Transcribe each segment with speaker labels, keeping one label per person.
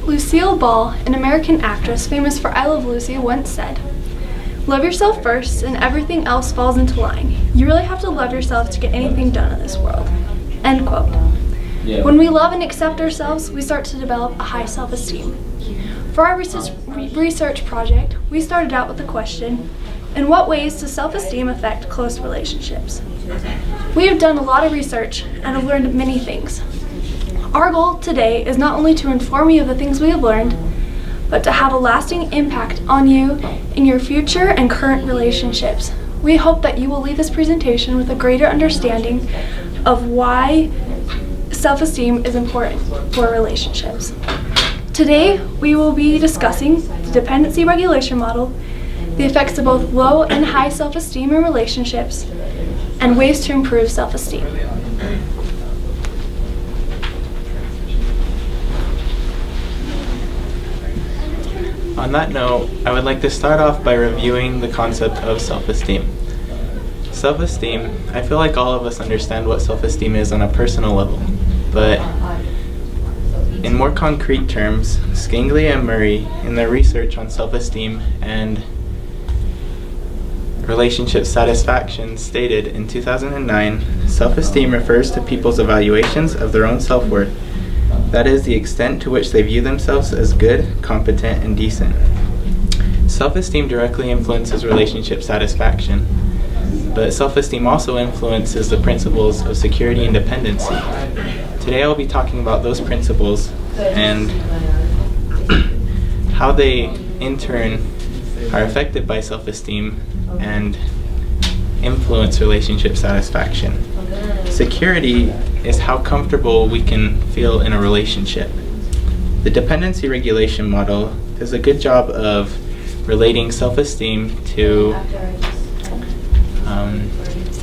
Speaker 1: Lucille Ball, an American actress famous for I Love Lucy, once said, "Love yourself first and everything else falls into line. You really have to love yourself to get anything done in this world." End quote. When we love and accept ourselves, we start to develop a high self-esteem. For our research project, we started out with the question, in what ways does self-esteem affect close relationships? We have done a lot of research and have learned many things. Our goal today is not only to inform you of the things we have learned, but to have a lasting impact on you in your future and current relationships. We hope that you will leave this presentation with a greater understanding of why self-esteem is important for relationships. Today, we will be discussing the dependency regulation model, the effects of both low and high self-esteem in relationships, and ways to improve self-esteem.
Speaker 2: On that note, I would like to start off by reviewing the concept of self-esteem. Self-esteem, I feel like all of us understand what self-esteem is on a personal level, but in more concrete terms, Skanglia and Murray, in their research on self-esteem and relationship satisfaction, stated in 2009, self-esteem refers to people's evaluations of their own self-worth. That is, the extent to which they view themselves as good, competent, and decent. Self-esteem directly influences relationship satisfaction, but self-esteem also influences the principles of security and dependency. Today I will be talking about those principles and how they, in turn, are affected by self-esteem and influence relationship satisfaction. Security is how comfortable we can feel in a relationship. The dependency regulation model does a good job of relating self-esteem to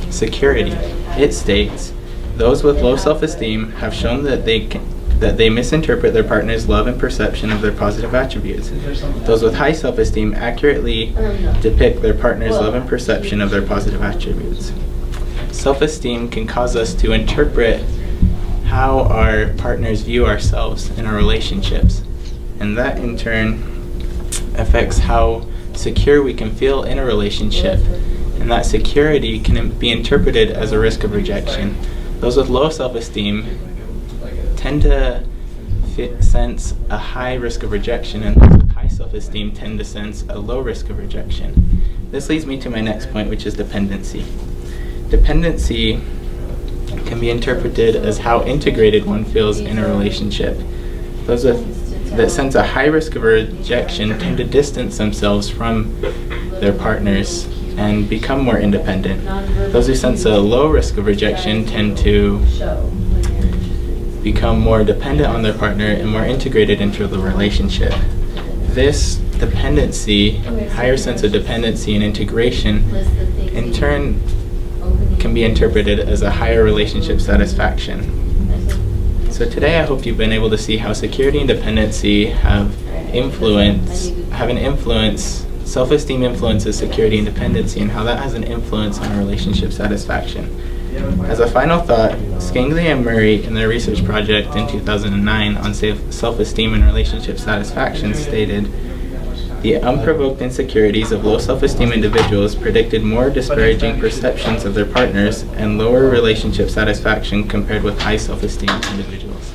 Speaker 2: security. It states, those with low self-esteem have shown that they misinterpret their partner's love and perception of their positive attributes. Those with high self-esteem accurately depict their partner's love and perception of their positive attributes. Self-esteem can cause us to interpret how our partners view ourselves in our relationships, and that in turn affects how secure we can feel in a relationship, and that security can be interpreted as a risk of rejection. Those with low self-esteem tend to sense a high risk of rejection, and those with high self-esteem tend to sense a low risk of rejection. This leads me to my next point, which is dependency. Dependency can be interpreted as how integrated one feels in a relationship. Those that sense a high risk of rejection tend to distance themselves from their partners and become more independent. Those who sense a low risk of rejection tend to become more dependent on their partner and more integrated into the relationship. This dependency, higher sense of dependency and integration, in turn can be interpreted as a higher relationship satisfaction. So today I hope you've been able to see how security and dependency have an influence, self-esteem influences security and dependency, and how that has an influence on our relationship satisfaction. As a final thought, Skanglia and Murray in their research project in 2009 on self-esteem and relationship satisfaction stated, the unprovoked insecurities of low self-esteem individuals predicted more disparaging perceptions of their partners and lower relationship satisfaction compared with high self-esteem individuals.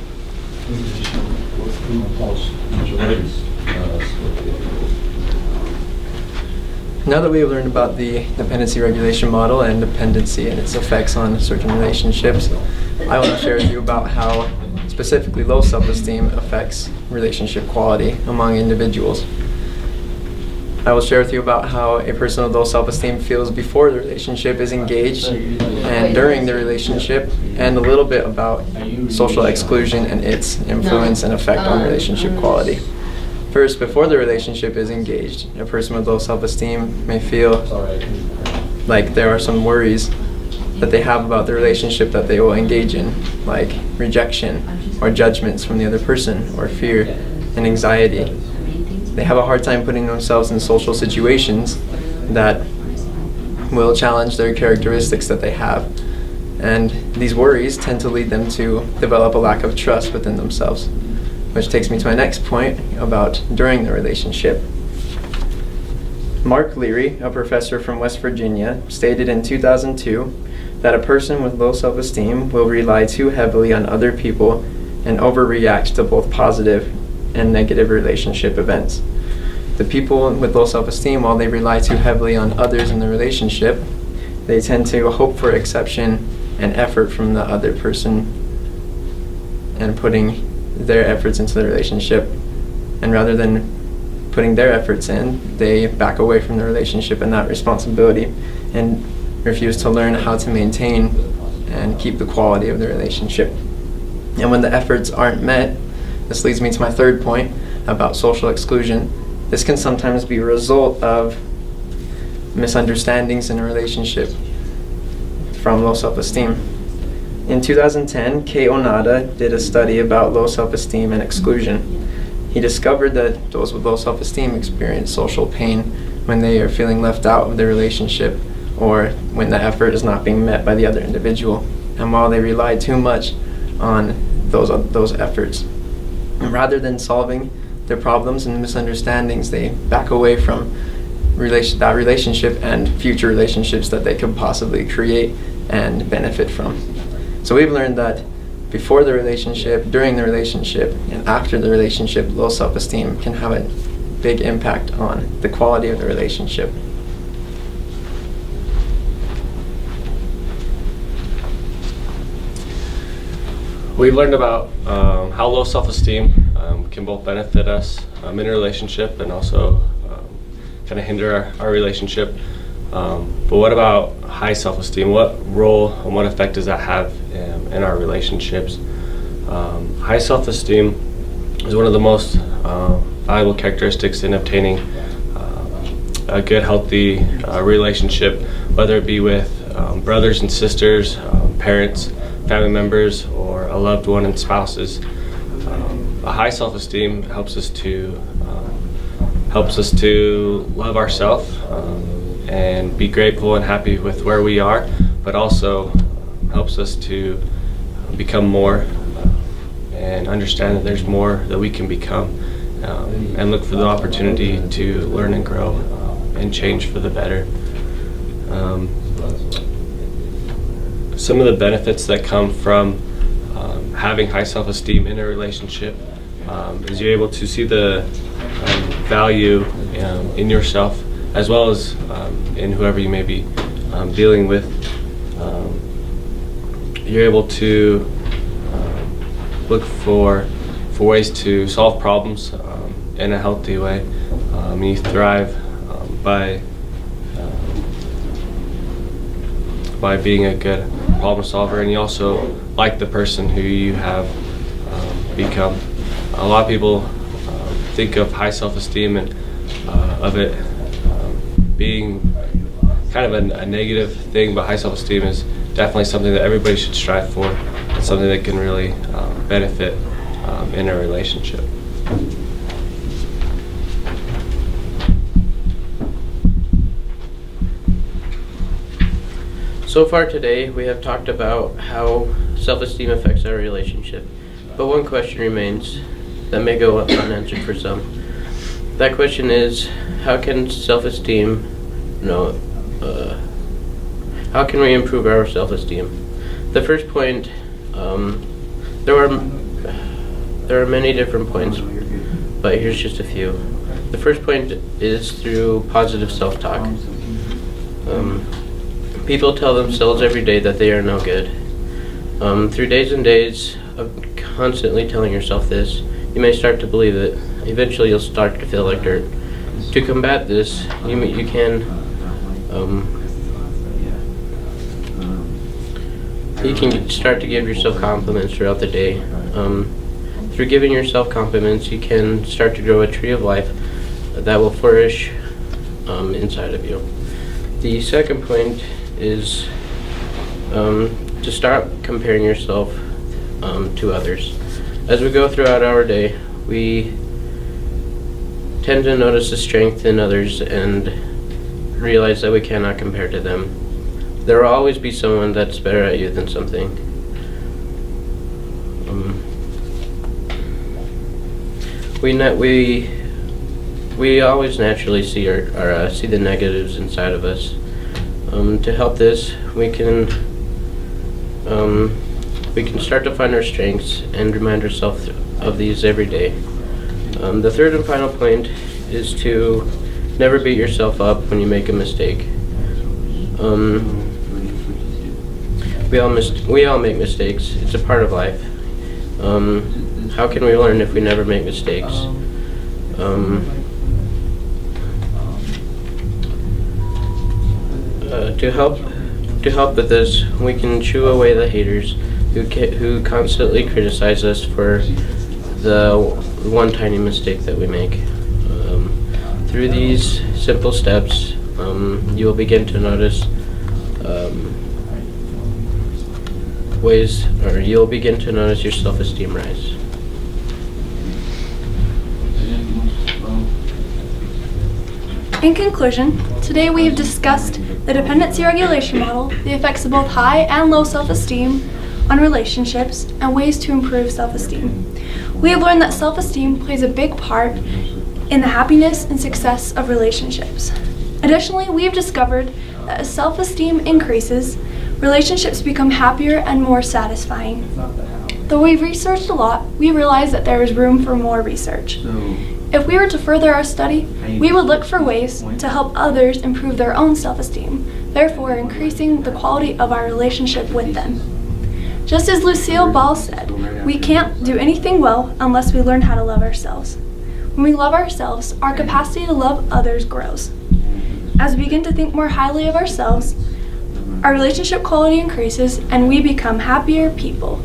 Speaker 3: Now that we have learned about the dependency regulation model and dependency and its effects on certain relationships, I want to share with you about how specifically low self-esteem affects relationship quality among individuals. I will share with you about how a person with low self-esteem feels before the relationship is engaged and during the relationship, and a little bit about social exclusion and its influence and effect on relationship quality. First, before the relationship is engaged, a person with low self-esteem may feel like there are some worries that they have about the relationship that they will engage in, like rejection or judgments from the other person, or fear and anxiety. They have a hard time putting themselves in social situations that will challenge their characteristics that they have. And these worries tend to lead them to develop a lack of trust within themselves. which takes me to my next point about during the relationship. Mark Leary, a professor from West Virginia, stated in 2002 that a person with low self-esteem will rely too heavily on other people and overreacts to both positive and negative relationship events. The people with low self-esteem, while they rely too heavily on others in the relationship, they tend to hope for acceptance and effort from the other person and putting their efforts into the relationship. And rather than putting their efforts in, they back away from the relationship and that responsibility and refuse to learn how to maintain and keep the quality of the relationship. And when the efforts aren't met, this leads me to my third point about social exclusion. This can sometimes be a result of misunderstandings in a relationship from low self-esteem. In 2010, Kei Onada did a study about low self-esteem and exclusion. He discovered that those with low self-esteem experience social pain when they are feeling left out of their relationship or when the effort is not being met by the other individual. And while they rely too much on those efforts, and rather than solving their problems and misunderstandings, they back away from that relationship and future relationships that they could possibly create and benefit from. So we've learned that before the relationship, during the relationship, and after the relationship, low self-esteem can have a big impact on the quality of the relationship.
Speaker 4: We've learned about how low self-esteem can both benefit us in a relationship and also kind of hinder our relationship. But what about high self-esteem? What role and what effect does that have in our relationships? High self-esteem is one of the most valuable characteristics in obtaining a good, healthy relationship, whether it be with brothers and sisters, parents, family members, or a loved one and spouses. A high self-esteem helps us to love ourselves and be grateful and happy with where we are, but also helps us to become more and understand that there's more that we can become, and look for the opportunity to learn and grow and change for the better. Some of the benefits that come from having high self-esteem in a relationship is you're able to see the value in yourself as well as in whoever you may be dealing with. You're able to look for ways to solve problems in a healthy way. You thrive by being a good problem solver, and you also like the person who you have become. A lot of people think of high self-esteem and of it being kind of a negative thing, but high self-esteem is definitely something that everybody should strive for and something that can really benefit in a relationship.
Speaker 5: So far today, we have talked about how self-esteem affects our relationship, but one question remains that may go unanswered for some. That question is, how can self-esteem, how can we improve our self-esteem? The first point, there are many different points, but here's just a few. The first point is through positive self-talk. People tell themselves every day that they are no good. Through days and days of constantly telling yourself this, you may start to believe it. Eventually you'll start to feel like dirt. To combat this, you can start to give yourself compliments throughout the day. Through giving yourself compliments, you can start to grow a tree of life that will flourish inside of you. The second point is to stop comparing yourself to others. As we go throughout our day, we tend to notice the strength in others and realize that we cannot compare to them. There will always be someone that's better at you than something. we always naturally see see the negatives inside of us. To help this, we can start to find our strengths and remind ourselves of these every day. The third and final point is to never beat yourself up when you make a mistake. We all make mistakes. It's a part of life. How can we learn if we never make mistakes? To help with this, we can shoo away the haters who constantly criticize us for the one tiny mistake that we make. Through these simple steps, you will begin to notice you'll begin to notice your self-esteem rise.
Speaker 1: In conclusion, today we have discussed the dependency regulation model, the effects of both high and low self-esteem on relationships, and ways to improve self-esteem. We have learned that self-esteem plays a big part in the happiness and success of relationships. Additionally, we have discovered that as self-esteem increases, relationships become happier and more satisfying. Though we've researched a lot, we realize that there is room for more research. If we were to further our study, we would look for ways to help others improve their own self-esteem, therefore increasing the quality of our relationship with them. Just as Lucille Ball said, we can't do anything well unless we learn how to love ourselves. When we love ourselves, our capacity to love others grows. As we begin to think more highly of ourselves, our relationship quality increases and we become happier people.